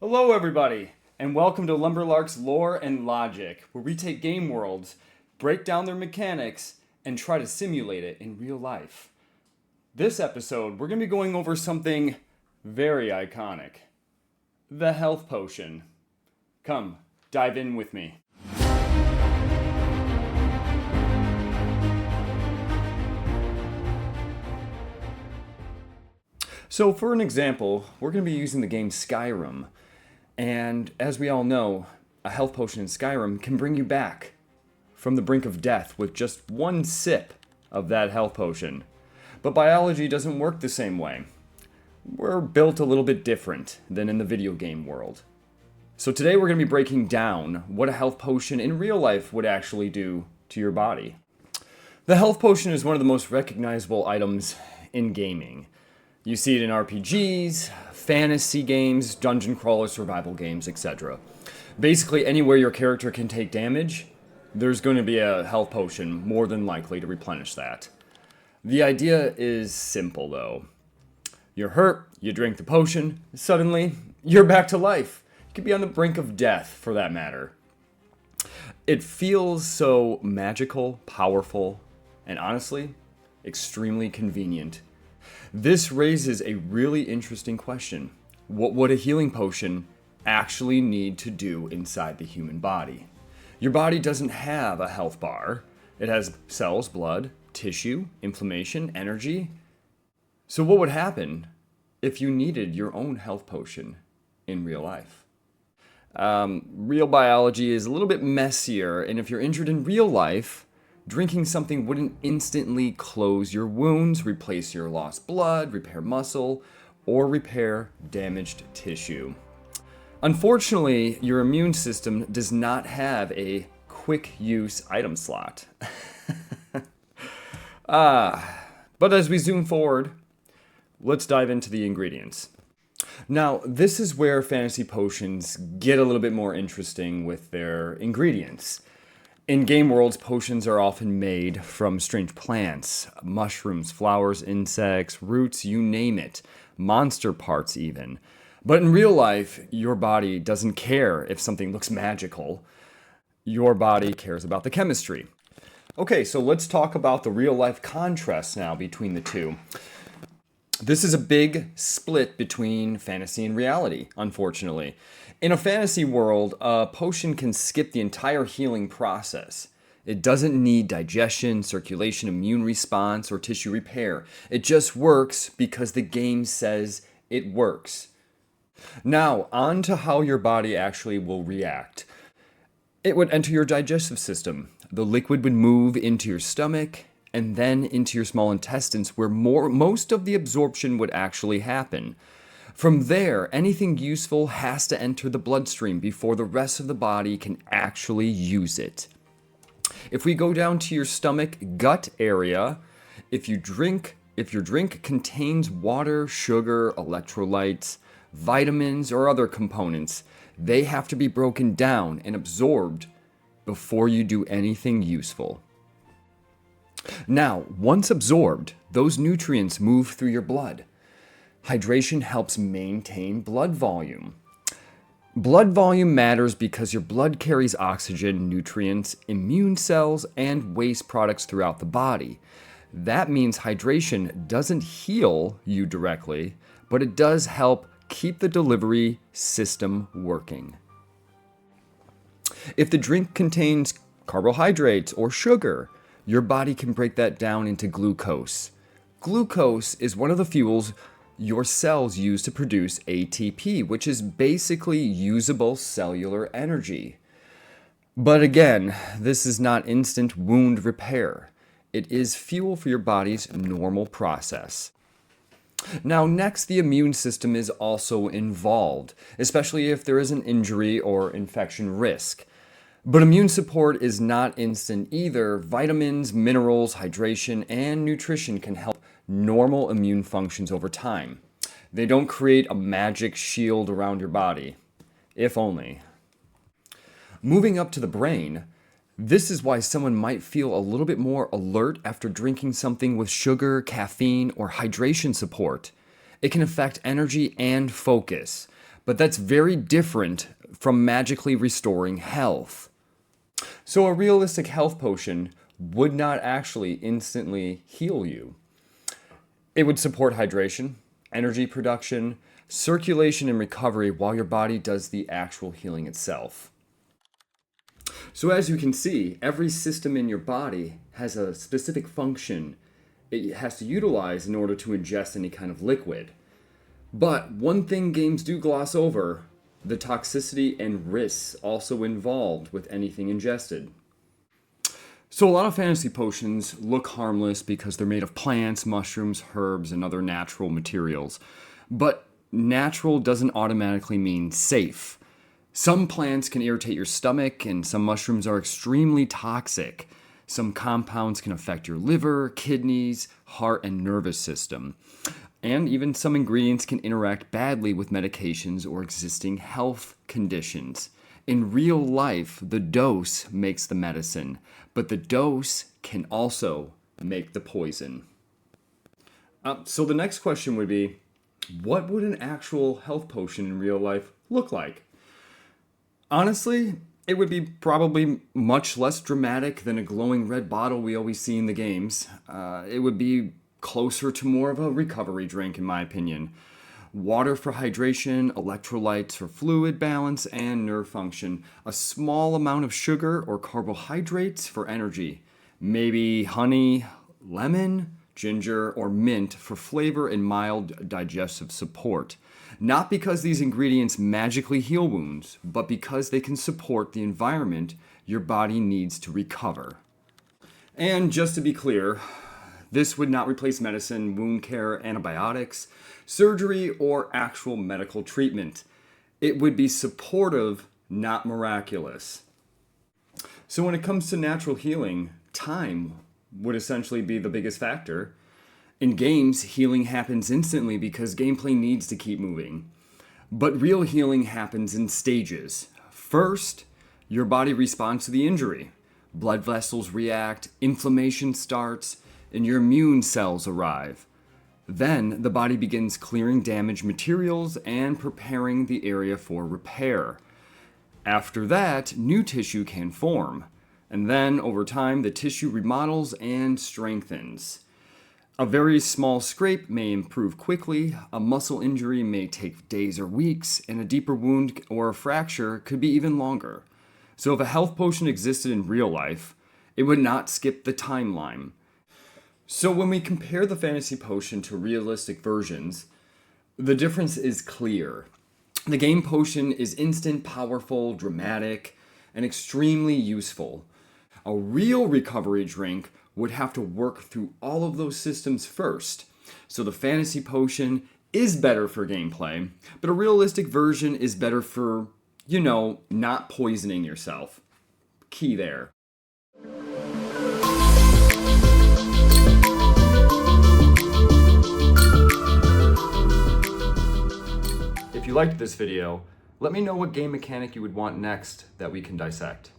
Hello, everybody, and welcome to LumberLark's Lore and Logic, where we take game worlds, break down their mechanics, and try to simulate it in real life. This episode, we're going to be going over something very iconic: the health potion. Come, dive in with me. So, for an example, we're going to be using the game Skyrim. And as we all know, a health potion in Skyrim can bring you back from the brink of death with just one sip of that health potion. But biology doesn't work the same way. We're built a little bit different than in the video game world. So today we're going to be breaking down what a health potion in real life would actually do to your body. The health potion is one of the most recognizable items in gaming. You see it in RPGs, fantasy games, dungeon crawler survival games, etc. Basically, anywhere your character can take damage, there's going to be a health potion more than likely to replenish that. The idea is simple, though. You're hurt, you drink the potion, suddenly, you're back to life. You could be on the brink of death, for that matter. It feels so magical, powerful, and honestly, extremely convenient. This raises a really interesting question. What would a healing potion actually need to do inside the human body? Your body doesn't have a health bar. It has cells, blood, tissue, inflammation, energy. So what would happen if you needed your own health potion in real life? Real biology is a little bit messier, and if you're injured in real life, drinking something wouldn't instantly close your wounds, replace your lost blood, repair muscle, or repair damaged tissue. Unfortunately, your immune system does not have a quick-use item slot. But as we zoom forward, let's dive into the ingredients. Now, this is where fantasy potions get a little bit more interesting with their ingredients. In game worlds, potions are often made from strange plants, mushrooms, flowers, insects, roots, you name it, monster parts even. But in real life, your body doesn't care if something looks magical. Your body cares about the chemistry. Okay, so let's talk about the real-life contrast now between the two. This is a big split between fantasy and reality, unfortunately. In a fantasy world, a potion can skip the entire healing process. It doesn't need digestion, circulation, immune response, or tissue repair. It just works because the game says it works. Now, on to how your body actually will react. It would enter your digestive system. The liquid would move into your stomach and then into your small intestines, where most of the absorption would actually happen. From there, anything useful has to enter the bloodstream before the rest of the body can actually use it. If we go down to your stomach gut area, if your drink contains water, sugar, electrolytes, vitamins, or other components, they have to be broken down and absorbed before you do anything useful. Now, once absorbed, those nutrients move through your blood. Hydration helps maintain blood volume. Blood volume matters because your blood carries oxygen, nutrients, immune cells, and waste products throughout the body. That means hydration doesn't heal you directly, but it does help keep the delivery system working. If the drink contains carbohydrates or sugar, your body can break that down into glucose. Glucose is one of the fuels your cells use to produce ATP, which is basically usable cellular energy. But again, this is not instant wound repair. It is fuel for your body's normal process. Now, next, the immune system is also involved, especially if there is an injury or infection risk. But immune support is not instant either. Vitamins, minerals, hydration, and nutrition can help normal immune functions over time. They don't create a magic shield around your body, if only. Moving up to the brain, this is why someone might feel a little bit more alert after drinking something with sugar, caffeine, or hydration support. It can affect energy and focus. but that's very different from magically restoring health. So a realistic health potion would not actually instantly heal you. It would support hydration, energy production, circulation, and recovery while your body does the actual healing itself. So as you can see, every system in your body has a specific function it has to utilize in order to ingest any kind of liquid. But one thing games do gloss over, the toxicity and risks also involved with anything ingested. So a lot of fantasy potions look harmless because they're made of plants, mushrooms, herbs, and other natural materials. But natural doesn't automatically mean safe. Some plants can irritate your stomach, and some mushrooms are extremely toxic. Some compounds can affect your liver, kidneys, heart, and nervous system. And even some ingredients can interact badly with medications or existing health conditions. In real life, the dose makes the medicine, but the dose can also make the poison. So the next question would be, what would an actual health potion in real life look like? Honestly, it would be probably much less dramatic than a glowing red bottle we always see in the games. It would be closer to more of a recovery drink, in my opinion. Water for hydration, electrolytes for fluid balance and nerve function, a small amount of sugar or carbohydrates for energy, maybe honey, lemon, ginger, or mint for flavor and mild digestive support. Not because these ingredients magically heal wounds, but because they can support the environment your body needs to recover. And just to be clear, this would not replace medicine, wound care, antibiotics, surgery, or actual medical treatment. It would be supportive, not miraculous. So when it comes to natural healing, time would essentially be the biggest factor. In games, healing happens instantly because gameplay needs to keep moving. But real healing happens in stages. First, your body responds to the injury. Blood vessels react, inflammation starts, and your immune cells arrive. Then, the body begins clearing damaged materials and preparing the area for repair. After that, new tissue can form. And then, over time, the tissue remodels and strengthens. A very small scrape may improve quickly, a muscle injury may take days or weeks, and a deeper wound or a fracture could be even longer. So if a health potion existed in real life, it would not skip the timeline. So when we compare the fantasy potion to realistic versions, the difference is clear. The game potion is instant, powerful, dramatic, and extremely useful. A real recovery drink would have to work through all of those systems first. So the fantasy potion is better for gameplay, but a realistic version is better for, not poisoning yourself. Key there. If you liked this video, let me know what game mechanic you would want next that we can dissect.